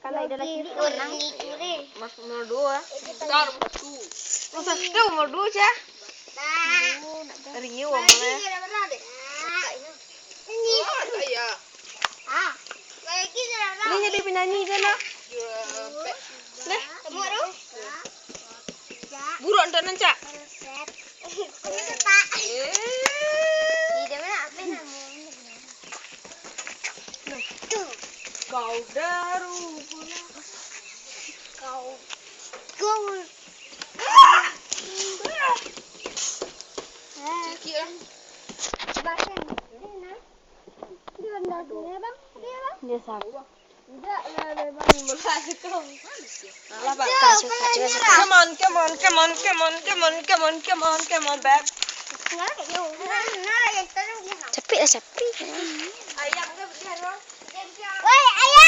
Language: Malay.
Kalau ada lagi menang. Mas nomor 2. Sekarang nomor 1. Masa itu nomor 2 aja. Ringi uang mana? Ini saya. Ini jadi penyanyi kan lah. Leh, kamu ada? Buruan dan nancak. Kau daru Kau sikit lah. dia sapu. Lah bang, come on, come on, come on, come on, come on, come on, come on, come on back. Capek lah capek. Ayam ke berdiam? Woi, ayam.